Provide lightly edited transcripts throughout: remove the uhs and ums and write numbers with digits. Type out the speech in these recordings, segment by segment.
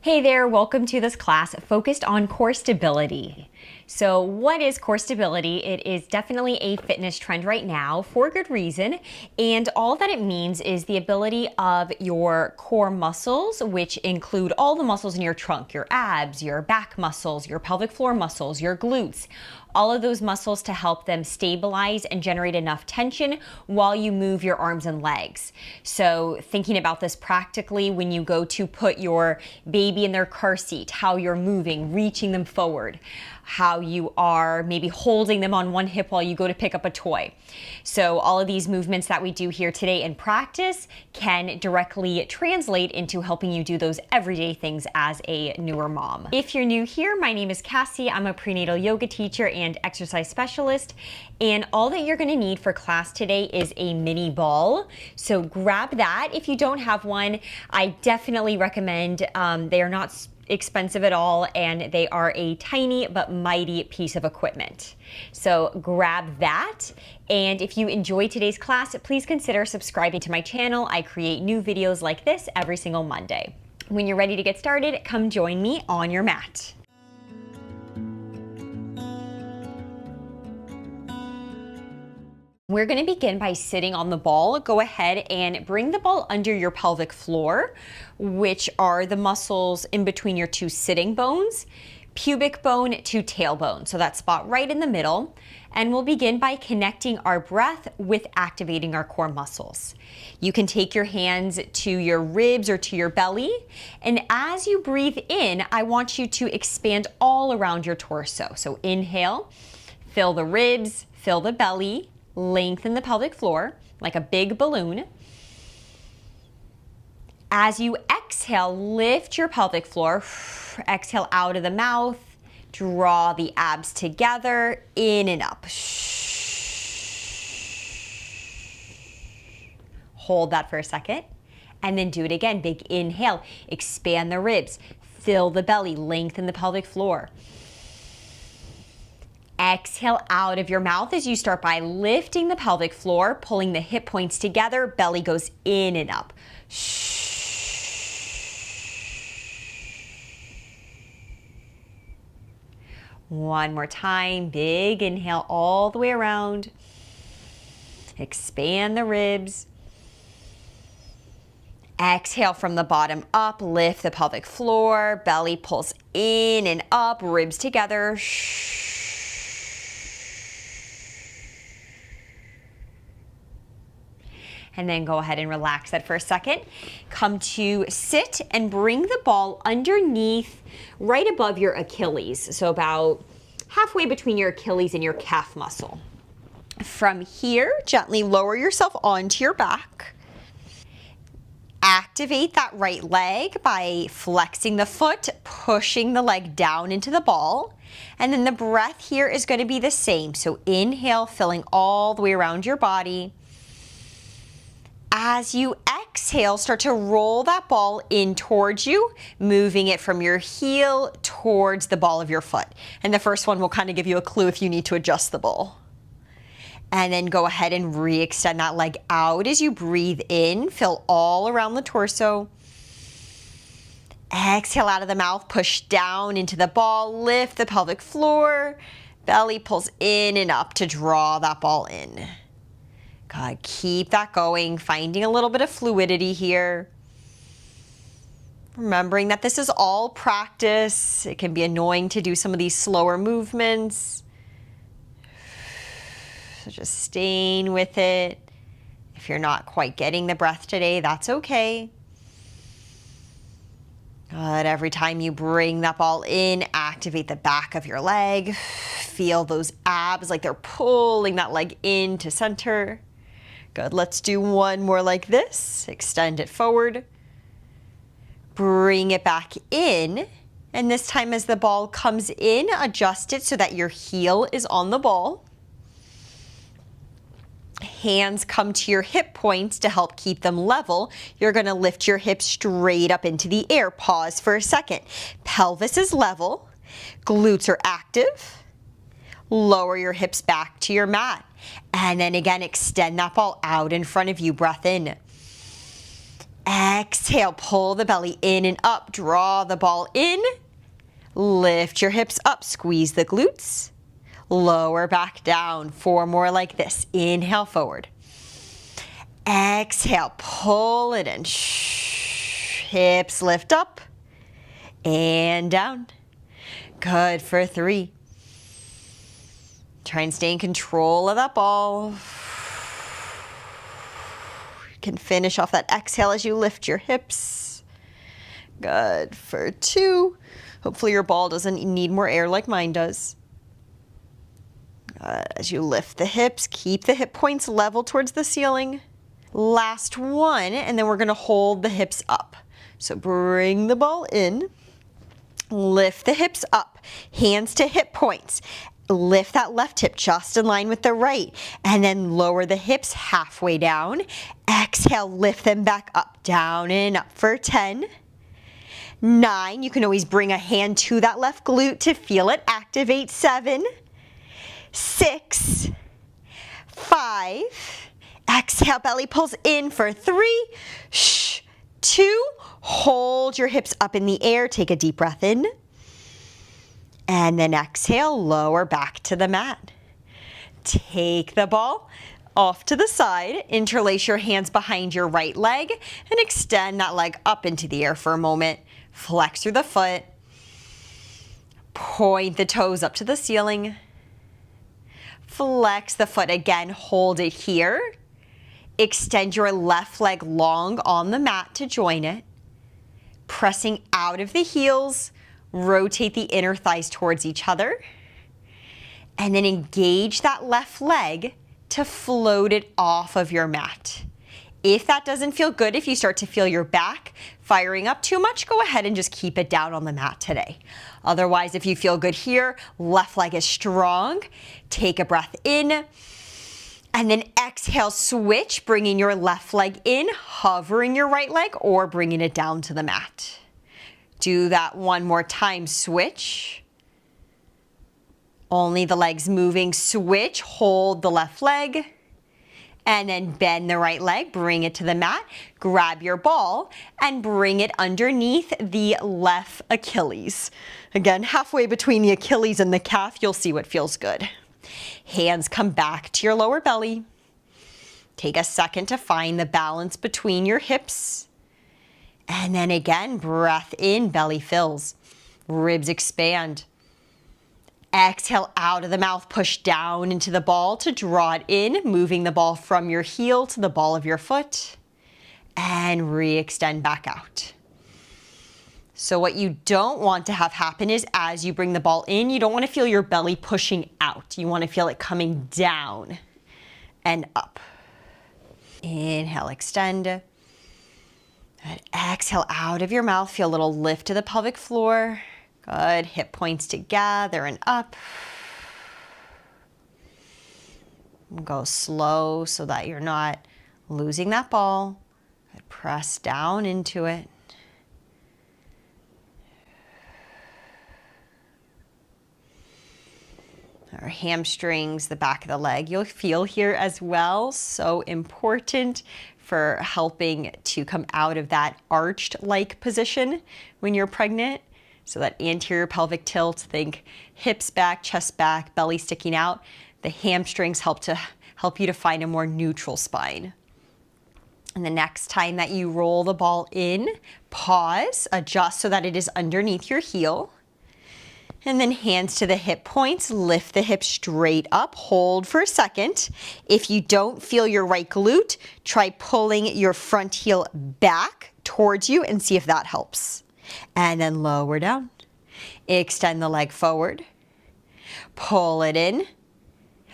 Hey there, welcome to this class focused on core stability. So what is core stability? It is definitely a fitness trend right now for good reason. And all that it means is the ability of your core muscles, which include all the muscles in your trunk, your abs, your back muscles, your pelvic floor muscles, your glutes, all of those muscles to help them stabilize and generate enough tension while you move your arms and legs. So thinking about this practically when you go to put your baby in their car seat, how you're moving, reaching them forward, how you are maybe holding them on one hip while you go to pick up a toy. So all of these movements that we do here today in practice can directly translate into helping you do those everyday things as a newer mom. If you're new here, my name is Cassie. I'm a prenatal yoga teacher and exercise specialist. And all that you're gonna need for class today is a mini ball. So grab that. If you don't have one, I definitely recommend, they are not expensive at all, and they are a tiny but mighty piece of equipment. So grab that, and if you enjoyed today's class, please consider subscribing to my channel. I create new videos like this every single Monday. When you're ready to get started, come join me on your mat. We're going to begin by sitting on the ball. Go ahead and bring the ball under your pelvic floor, which are the muscles in between your two sitting bones, pubic bone to tailbone. So that spot right in the middle. And we'll begin by connecting our breath with activating our core muscles. You can take your hands to your ribs or to your belly. And as you breathe in, I want you to expand all around your torso. So inhale, fill the ribs, fill the belly, lengthen the pelvic floor like a big balloon. As you exhale, lift your pelvic floor. Exhale out of the mouth. Draw the abs together, in and up. Hold that for a second. And then do it again. Big inhale. Expand the ribs. Fill the belly. Lengthen the pelvic floor. Exhale out of your mouth as you start by lifting the pelvic floor, pulling the hip points together, belly goes in and up. One more time, big inhale all the way around. Expand the ribs. Exhale from the bottom up, lift the pelvic floor, belly pulls in and up, ribs together. And then go ahead and relax that for a second. Come to sit and bring the ball underneath, right above your Achilles. So about halfway between your Achilles and your calf muscle. From here, gently lower yourself onto your back. Activate that right leg by flexing the foot, pushing the leg down into the ball. And then the breath here is going to be the same. So inhale, filling all the way around your body. As you exhale, start to roll that ball in towards you, moving it from your heel towards the ball of your foot. And the first one will kind of give you a clue if you need to adjust the ball. And then go ahead and re-extend that leg out as you breathe in, fill all around the torso. Exhale out of the mouth, push down into the ball, lift the pelvic floor, belly pulls in and up to draw that ball in. Good. Keep that going, finding a little bit of fluidity here. Remembering that this is all practice. It can be annoying to do some of these slower movements. So just staying with it. If you're not quite getting the breath today, that's okay. Good. Every time you bring that ball in, activate the back of your leg. Feel those abs like they're pulling that leg into center. Good. Let's do one more like this. Extend it forward. Bring it back in. And this time as the ball comes in, adjust it so that your heel is on the ball. Hands come to your hip points to help keep them level. You're going to lift your hips straight up into the air. Pause for a second. Pelvis is level. Glutes are active. Lower your hips back to your mat. And then again, extend that ball out in front of you. Breath in. Exhale, pull the belly in and up, draw the ball in. Lift your hips up, squeeze the glutes. Lower back down, 4 more like this. Inhale forward. Exhale, pull it in. Hips lift up and down. Good for 3. Try and stay in control of that ball. You can finish off that exhale as you lift your hips. Good for 2. Hopefully your ball doesn't need more air like mine does. As you lift the hips, keep the hip points level towards the ceiling. Last one, and then we're going to hold the hips up. So bring the ball in, lift the hips up, hands to hip points. Lift that left hip just in line with the right, and then lower the hips halfway down. Exhale, lift them back up, down and up for 10. 9, you can always bring a hand to that left glute to feel it activate. 7, 6, 5, exhale, belly pulls in for 3, 2, hold your hips up in the air, take a deep breath in, and then exhale, lower back to the mat. Take the ball off to the side, interlace your hands behind your right leg, and extend that leg up into the air for a moment. Flex through the foot, point the toes up to the ceiling, flex the foot again, hold it here, extend your left leg long on the mat to join it, pressing out of the heels, rotate the inner thighs towards each other, and then engage that left leg to float it off of your mat. If that doesn't feel good, if you start to feel your back firing up too much, go ahead and just keep it down on the mat today. Otherwise, if you feel good here, left leg is strong. Take a breath in, and then exhale, switch, bringing your left leg in, hovering your right leg, or bringing it down to the mat. Do that one more time, switch. Only the legs moving, switch, hold the left leg. And then bend the right leg, bring it to the mat, grab your ball, and bring it underneath the left Achilles. Again, halfway between the Achilles and the calf, you'll see what feels good. Hands come back to your lower belly. Take a second to find the balance between your hips. And then again, breath in, belly fills, ribs expand. Exhale out of the mouth, push down into the ball to draw it in, moving the ball from your heel to the ball of your foot, and re-extend back out. So what you don't want to have happen is as you bring the ball in, you don't want to feel your belly pushing out. You want to feel it coming down and up. Inhale, extend. And exhale out of your mouth, feel a little lift to the pelvic floor. Good, hip points together and up. Go slow so that you're not losing that ball. Good, press down into it. Our hamstrings, the back of the leg, you'll feel here as well. So important for helping to come out of that arched-like position when you're pregnant. So that anterior pelvic tilt, think hips back, chest back, belly sticking out. The hamstrings help you to find a more neutral spine. And the next time that you roll the ball in, pause, adjust so that it is underneath your heel. And then hands to the hip points, lift the hips straight up, hold for a second. If you don't feel your right glute, try pulling your front heel back towards you and see if that helps. And then lower down. Extend the leg forward. Pull it in.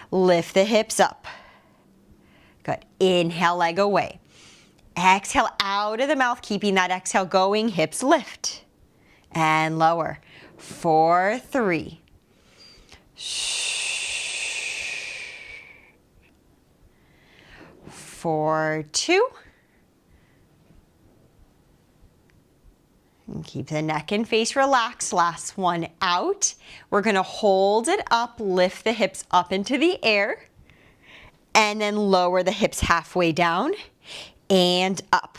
Lift the hips up. Good. Inhale, leg away. Exhale out of the mouth, keeping that exhale going. Hips lift. And lower. 4, 3. 4, 2. And keep the neck and face relaxed. Last one out. We're going to hold it up, lift the hips up into the air, and then lower the hips halfway down and up.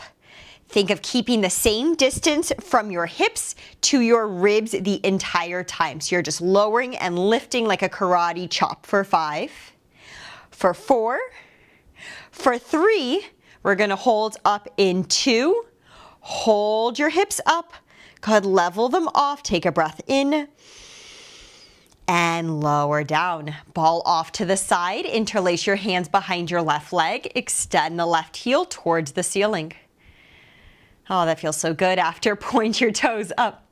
Think of keeping the same distance from your hips to your ribs the entire time. So you're just lowering and lifting like a karate chop for 5, for 4, for 3, we're gonna hold up in 2, hold your hips up, go ahead, level them off, take a breath in, and lower down. Ball off to the side, interlace your hands behind your left leg, extend the left heel towards the ceiling. Oh, that feels so good after. Point your toes up.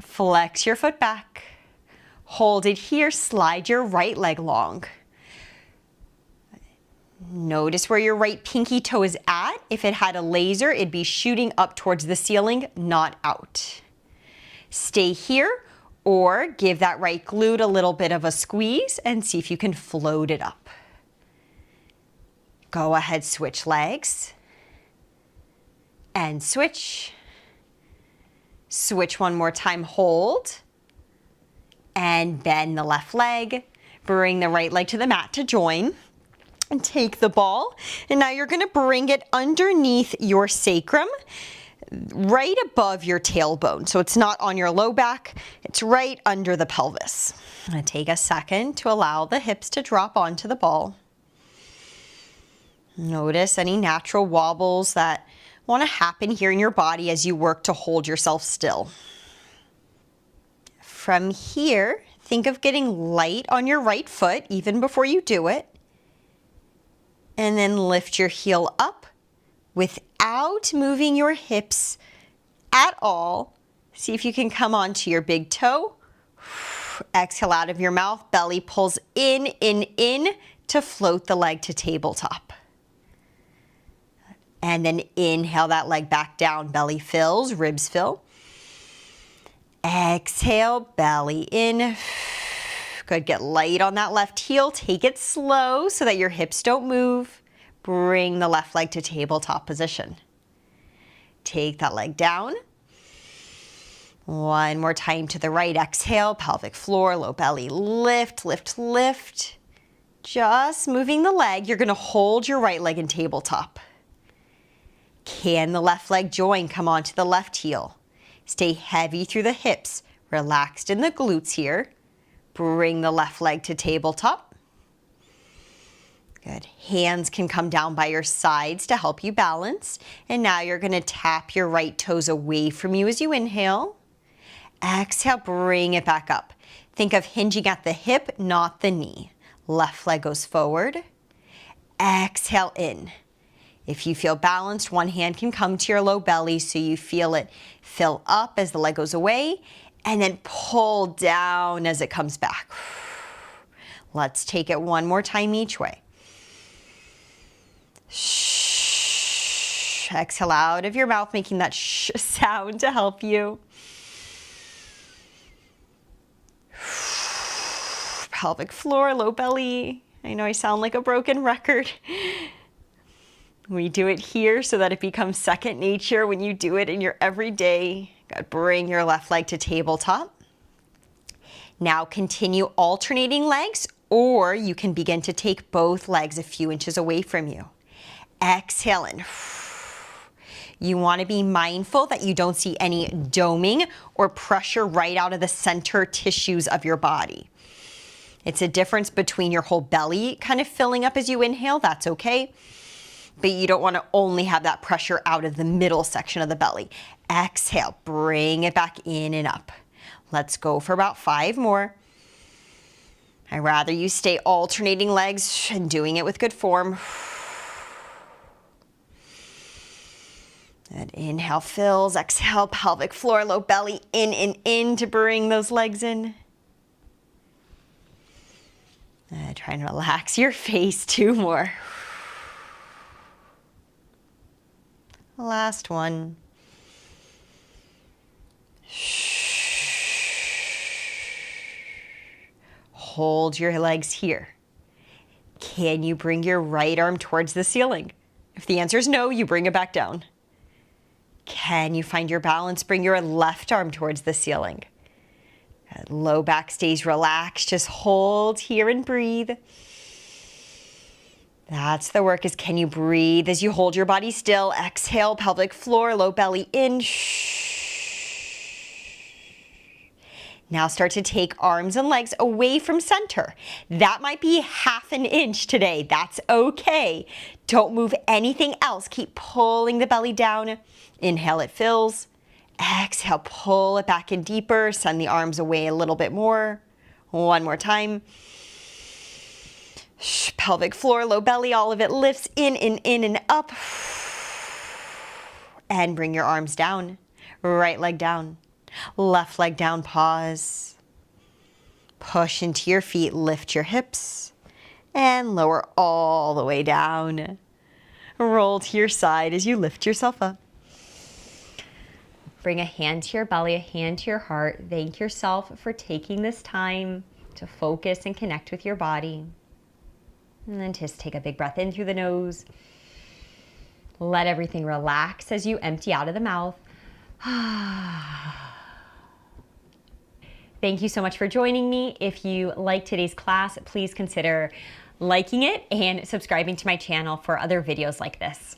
Flex your foot back. Hold it here, slide your right leg long. Notice where your right pinky toe is at. If it had a laser, it'd be shooting up towards the ceiling, not out. Stay here or give that right glute a little bit of a squeeze and see if you can float it up. Go ahead, switch legs. And switch. Switch one more time, hold. And bend the left leg. Bring the right leg to the mat to join. And take the ball. And now you're gonna bring it underneath your sacrum, right above your tailbone. So it's not on your low back, it's right under the pelvis. I'm gonna take a second to allow the hips to drop onto the ball. Notice any natural wobbles that want to happen here in your body as you work to hold yourself still. From here, think of getting light on your right foot even before you do it. And then lift your heel up without moving your hips at all. See if you can come onto your big toe. Exhale out of your mouth, belly pulls in to float the leg to tabletop. And then inhale that leg back down, belly fills, ribs fill. Exhale, belly in. Good, get light on that left heel. Take it slow so that your hips don't move. Bring the left leg to tabletop position. Take that leg down. One more time to the right, exhale, pelvic floor, low belly, lift, lift, lift. Just moving the leg, you're gonna hold your right leg in tabletop. Can the left leg join? Come onto the left heel. Stay heavy through the hips, relaxed in the glutes here. Bring the left leg to tabletop. Good. Hands can come down by your sides to help you balance. And now you're gonna tap your right toes away from you as you inhale. Exhale, bring it back up. Think of hinging at the hip, not the knee. Left leg goes forward. Exhale in. If you feel balanced, one hand can come to your low belly so you feel it fill up as the leg goes away, and then pull down as it comes back. Let's take it one more time each way. Shh. Exhale out of your mouth, making that shh sound to help you. Pelvic floor, low belly. I know I sound like a broken record. We do it here so that it becomes second nature when you do it in your everyday. God, bring your left leg to tabletop. Now continue alternating legs, or you can begin to take both legs a few inches away from you. Exhale in. You want to be mindful that you don't see any doming or pressure right out of the center tissues of your body. It's a difference between your whole belly kind of filling up as you inhale, that's okay. But you don't want to only have that pressure out of the middle section of the belly. Exhale, bring it back in and up. Let's go for about 5 more. I'd rather you stay alternating legs and doing it with good form. And inhale fills, exhale, pelvic floor, low belly, in and in to bring those legs in. And try and relax your face, 2 more. Last one. Hold your legs here. Can you bring your right arm towards the ceiling? If the answer is no, you bring it back down. Can you find your balance? Bring your left arm towards the ceiling. Low back stays relaxed. Just hold here and breathe. That's the work, is can you breathe as you hold your body still? Exhale, pelvic floor, low belly in. Now start to take arms and legs away from center. That might be ½ an inch today. That's okay. Don't move anything else. Keep pulling the belly down. Inhale, it fills. Exhale, pull it back in deeper. Send the arms away a little bit more. One more time. Pelvic floor, low belly, all of it lifts in and up. And bring your arms down. Right leg down. Left leg down, pause. Push into your feet, lift your hips. And lower all the way down. Roll to your side as you lift yourself up. Bring a hand to your belly, a hand to your heart. Thank yourself for taking this time to focus and connect with your body. And then just take a big breath in through the nose. Let everything relax as you empty out of the mouth. Thank you so much for joining me. If you like today's class, please consider liking it and subscribing to my channel for other videos like this.